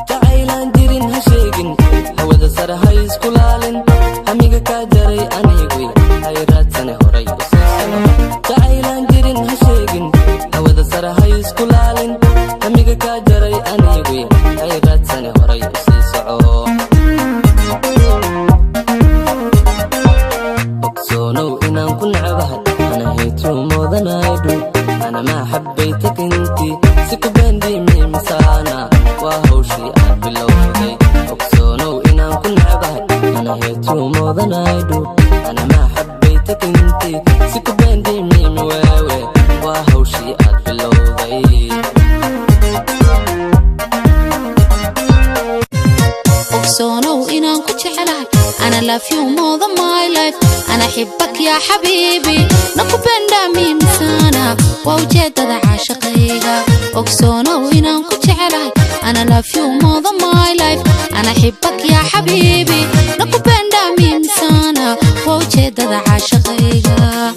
jacaylaan jirin ha sheegin hawada sare ha isku laalin hamiga kaa jaray aniguy hay raadsane horay u sii soco jacaylaan jirin ha sheegin hawada sare ha isku laalin hamiga kaa jaray aniguy hay raadsane horay u sii soco ogsoonow inaan ku nacabahay ana haytuu moodanaydu ana maa xabbaytak intii si ku baandiimay misaana waa hawshii aad bilowday ogsoonow inaan ku nacabahay ana haytuu moodanaydu ana maa xabbaytak intii si ku baandiimay miwaawe waa hawshii aad bilowday ogsoonow inaan ku jecelahay أنا love you more than my life أنا أحبك يا حبيبي نقبل مين سنة ووجد ذا عاشقيها أكسونا وإنا نكون علي أنا love you more than my life أنا أحبك يا حبيبي نقبل مين سنة ووجد ذا عاشقيها